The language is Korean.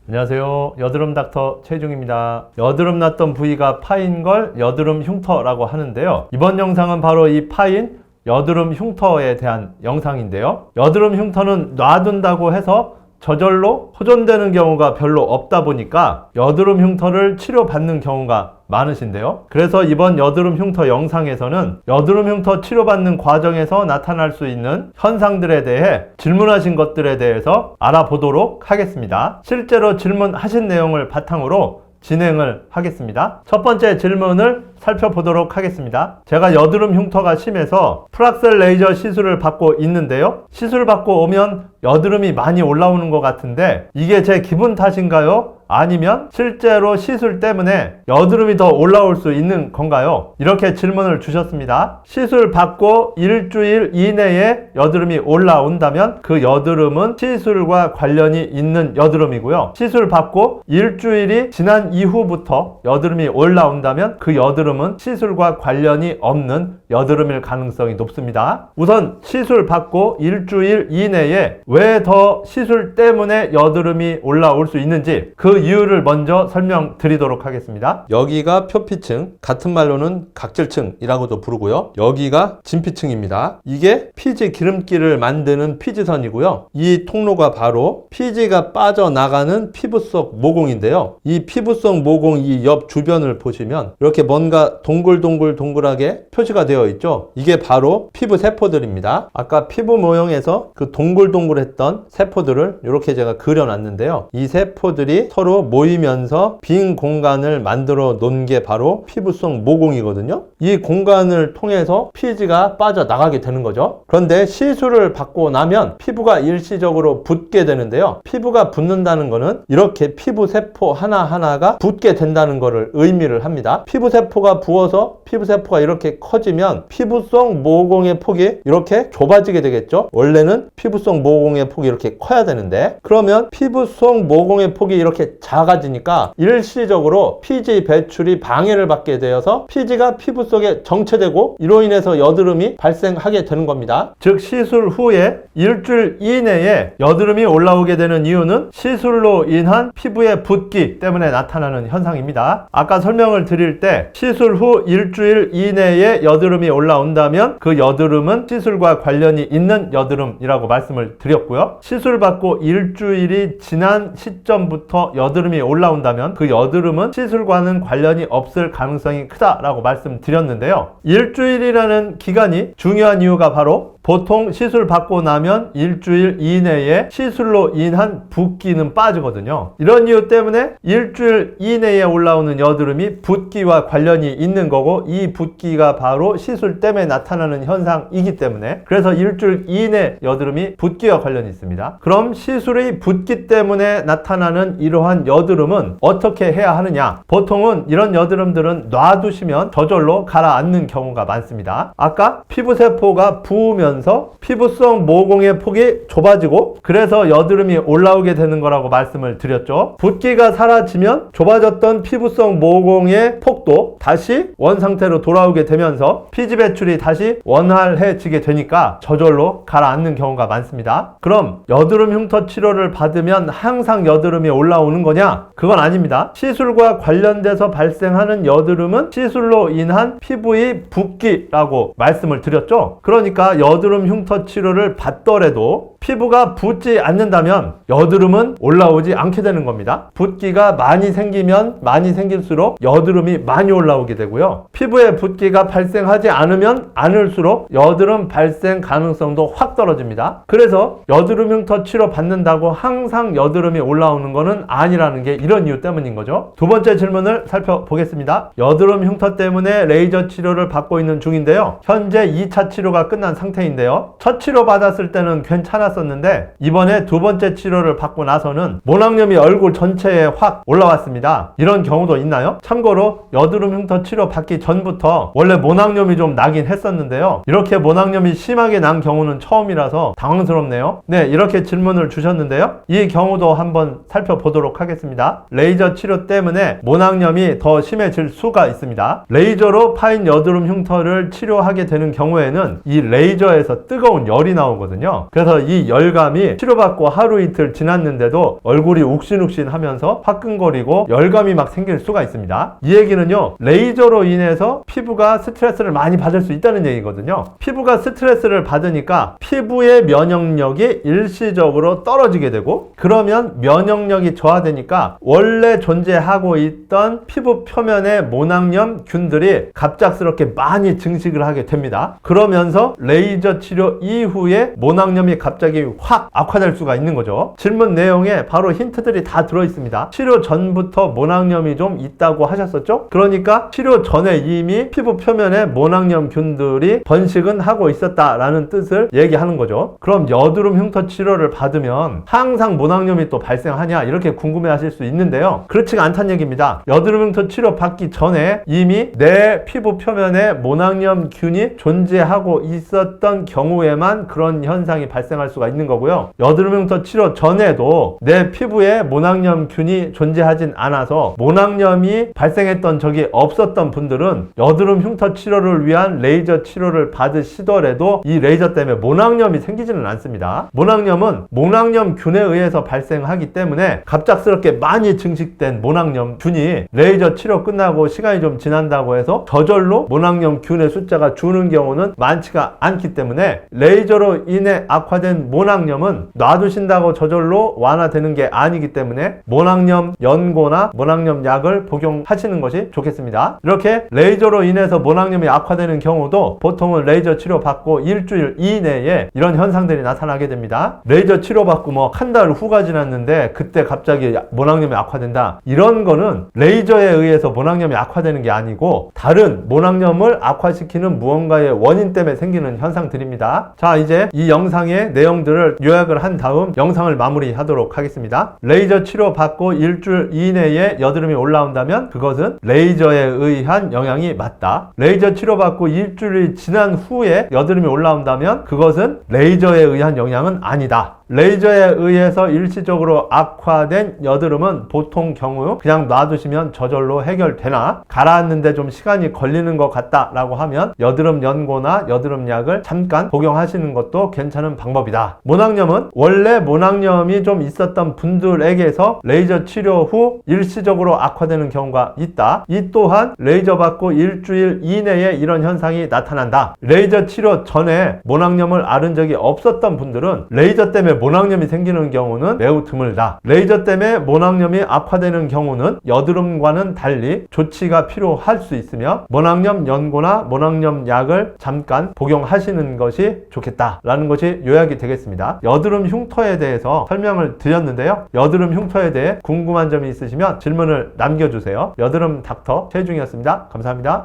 안녕하세요. 여드름 닥터 최중입니다. 여드름 났던 부위가 파인 걸 여드름 흉터라고 하는데요. 이번 영상은 바로 이 파인 여드름 흉터에 대한 영상인데요. 여드름 흉터는 놔둔다고 해서 저절로 호전되는 경우가 별로 없다 보니까 여드름 흉터를 치료받는 경우가 많으신데요. 그래서 이번 여드름 흉터 영상에서는 여드름 흉터 치료받는 과정에서 나타날 수 있는 현상들에 대해 질문하신 것들에 대해서 알아보도록 하겠습니다. 실제로 질문하신 내용을 바탕으로 진행을 하겠습니다. 첫 번째 질문을 살펴보도록 하겠습니다. 제가 여드름 흉터가 심해서 프락셀 레이저 시술을 받고 있는데요. 시술 받고 오면 여드름이 많이 올라오는 것 같은데 이게 제 기분 탓인가요? 아니면 실제로 시술 때문에 여드름이 더 올라올 수 있는 건가요? 이렇게 질문을 주셨습니다. 시술 받고 일주일 이내에 여드름이 올라온다면 그 여드름은 시술과 관련이 있는 여드름이고요. 시술 받고 일주일이 지난 이후부터 여드름이 올라온다면 그 여드름은 시술과 관련이 없는 여드름일 가능성이 높습니다. 우선 시술 받고 일주일 이내에 왜 더 시술 때문에 여드름이 올라올 수 있는지 그 이유를 먼저 설명드리도록 하겠습니다. 여기가 표피층, 같은 말로는 각질층이라고도 부르고요. 여기가 진피층입니다. 이게 피지 기름기를 만드는 피지선이고요. 이 통로가 바로 피지가 빠져나가는 피부 속 모공인데요. 이 피부 속 모공 이 옆 주변을 보시면 이렇게 뭔가 동글동글하게 표시가 되어 있죠. 이게 바로 피부 세포들입니다. 아까 피부 모형에서 그 동글동글했던 세포들을 이렇게 제가 그려놨는데요. 이 세포들이 서로 모이면서 빈 공간을 만들어 놓은 게 바로 피부 속 모공이거든요. 이 공간을 통해서 피지가 빠져나가게 되는 거죠. 그런데 시술을 받고 나면 피부가 일시적으로 붓게 되는데요. 피부가 붓는다는 거는 이렇게 피부 세포 하나하나가 붓게 된다는 거를 의미를 합니다. 피부 세포가 부어서 피부 세포가 이렇게 커지면 피부 속 모공의 폭이 이렇게 좁아지게 되겠죠. 원래는 피부 속 모공의 폭이 이렇게 커야 되는데, 그러면 피부 속 모공의 폭이 이렇게 작아지니까 일시적으로 피지 배출이 방해를 받게 되어서 피지가 피부 속에 정체되고 이로 인해서 여드름이 발생하게 되는 겁니다. 즉 시술 후에 일주일 이내에 여드름이 올라오게 되는 이유는 시술로 인한 피부의 붓기 때문에 나타나는 현상입니다. 아까 설명을 드릴 때 시술 후 일주일 이내에 여드름이 올라온다면 그 여드름은 시술과 관련이 있는 여드름이라고 말씀을 드렸고요. 시술 받고 일주일이 지난 시점부터 여드름이 올라온다면 그 여드름은 시술과는 관련이 없을 가능성이 크다라고 말씀드렸는데요. 일주일이라는 기간이 중요한 이유가 바로 보통 시술 받고 나면 일주일 이내에 시술로 인한 붓기는 빠지거든요. 이런 이유 때문에 일주일 이내에 올라오는 여드름이 붓기와 관련이 있는 거고, 이 붓기가 바로 시술 때문에 나타나는 현상이기 때문에, 그래서 일주일 이내 여드름이 붓기와 관련이 있습니다. 그럼 시술의 붓기 때문에 나타나는 이러한 여드름은 어떻게 해야 하느냐? 보통은 이런 여드름들은 놔두시면 저절로 가라앉는 경우가 많습니다. 아까 피부세포가 부으면 피부 속 모공의 폭이 좁아지고 그래서 여드름이 올라오게 되는 거라고 말씀을 드렸죠. 붓기가 사라지면 좁아졌던 피부 속 모공의 폭도 다시 원상태로 돌아오게 되면서 피지 배출이 다시 원활해지게 되니까 저절로 가라앉는 경우가 많습니다. 그럼 여드름 흉터 치료를 받으면 항상 여드름이 올라오는 거냐? 그건 아닙니다. 시술과 관련돼서 발생하는 여드름은 시술로 인한 피부의 붓기라고 말씀을 드렸죠. 그러니까 여드름 흉터 치료를 받더라도 피부가 붓지 않는다면 여드름은 올라오지 않게 되는 겁니다. 붓기가 많이 생기면 많이 생길수록 여드름이 많이 올라오게 되고요. 피부에 붓기가 발생하지 않으면 않을수록 여드름 발생 가능성도 확 떨어집니다. 그래서 여드름 흉터 치료 받는다고 항상 여드름이 올라오는 거는 아니라는 게 이런 이유 때문인 거죠. 두 번째 질문을 살펴보겠습니다. 여드름 흉터 때문에 레이저 치료를 받고 있는 중인데요. 현재 2차 치료가 끝난 상태인데요. 첫 치료 받았을 때는 괜찮았었는데 이번에 두 번째 치료를 받고 나서는 모낭염이 얼굴 전체에 확 올라왔습니다. 이런 경우도 있나요? 참고로 여드름 흉터 치료 받기 전부터 원래 모낭염이 좀 나긴 했었는데요. 이렇게 모낭염이 심하게 난 경우는 처음이라서 당황스럽네요. 네, 이렇게 질문을 주셨는데요. 이 경우도 한번 살펴보도록 하겠습니다. 레이저 치료 때문에 모낭염이 더 심해질 수가 있습니다. 레이저로 파인 여드름 흉터를 치료하게 되는 경우에는 이 레이저에 흉터에서 뜨거운 열이 나오거든요. 그래서 이 열감이 치료받고 하루 이틀 지났는데도 얼굴이 욱신욱신 하면서 화끈거리고 열감이 막 생길 수가 있습니다. 이 얘기는요, 레이저로 인해서 피부가 스트레스를 많이 받을 수 있다는 얘기거든요. 피부가 스트레스를 받으니까 피부의 면역력이 일시적으로 떨어지게 되고, 그러면 면역력이 저하되니까 원래 존재하고 있던 피부 표면의 모낭염 균들이 갑작스럽게 많이 증식을 하게 됩니다. 그러면서 레이저 치료 이후에 모낭염이 갑자기 확 악화될 수가 있는 거죠. 질문 내용에 바로 힌트들이 다 들어있습니다. 치료 전부터 모낭염이 좀 있다고 하셨었죠? 그러니까 치료 전에 이미 피부 표면에 모낭염 균들이 번식은 하고 있었다라는 뜻을 얘기하는 거죠. 그럼 여드름 흉터 치료를 받으면 항상 모낭염이 또 발생하냐, 이렇게 궁금해 하실 수 있는데요, 그렇지가 않다는 얘기입니다. 여드름 흉터 치료 받기 전에 이미 내 피부 표면에 모낭염 균이 존재하고 있었던 경우에만 그런 현상이 발생할 수가 있는 거고요. 여드름 흉터 치료 전에도 내 피부에 모낭염 균이 존재하진 않아서 모낭염이 발생했던 적이 없었던 분들은 여드름 흉터 치료를 위한 레이저 치료를 받으시더라도 이 레이저 때문에 모낭염이 생기지는 않습니다. 모낭염은 모낭염 균에 의해서 발생하기 때문에 갑작스럽게 많이 증식된 모낭염 균이 레이저 치료 끝나고 시간이 좀 지난다고 해서 저절로 모낭염 균의 숫자가 주는 경우는 많지가 않기 때문에 레이저로 인해 악화된 모낭염은 놔두신다고 저절로 완화되는 게 아니기 때문에 모낭염 연고나 모낭염 약을 복용하시는 것이 좋겠습니다. 이렇게 레이저로 인해서 모낭염이 악화되는 경우도 보통은 레이저 치료 받고 일주일 이내에 이런 현상들이 나타나게 됩니다. 레이저 치료 받고 뭐 한 달 후가 지났는데 그때 갑자기 모낭염이 악화된다, 이런 거는 레이저에 의해서 모낭염이 악화되는 게 아니고 다른 모낭염을 악화시키는 무언가의 원인 때문에 생기는 현상들입니다. 자, 이제 이 영상의 내용들을 요약을 한 다음 영상을 마무리하도록 하겠습니다. 레이저 치료 받고 일주일 이내에 여드름이 올라온다면 그것은 레이저에 의한 영향이 맞다. 레이저 치료 받고 일주일이 지난 후에 여드름이 올라온다면 그것은 레이저에 의한 영향은 아니다. 레이저에 의해서 일시적으로 악화된 여드름은 보통 경우 그냥 놔두시면 저절로 해결되나, 가라앉는데 좀 시간이 걸리는 것 같다 라고 하면 여드름 연고나 여드름 약을 잠깐 복용하시는 것도 괜찮은 방법이다. 모낭염은 원래 모낭염이 좀 있었던 분들에게서 레이저 치료 후 일시적으로 악화되는 경우가 있다. 이 또한 레이저 받고 일주일 이내에 이런 현상이 나타난다. 레이저 치료 전에 모낭염을 앓은 적이 없었던 분들은 레이저 때문에 모낭염이 생기는 경우는 매우 드물다. 레이저 때문에 모낭염이 악화되는 경우는 여드름과는 달리 조치가 필요할 수 있으며 모낭염 연고나 모낭염 약을 잠깐 복용하시는 것이 좋겠다라는 것이 요약이 되겠습니다. 여드름 흉터에 대해서 설명을 드렸는데요. 여드름 흉터에 대해 궁금한 점이 있으시면 질문을 남겨주세요. 여드름 닥터 최중이었습니다. 감사합니다.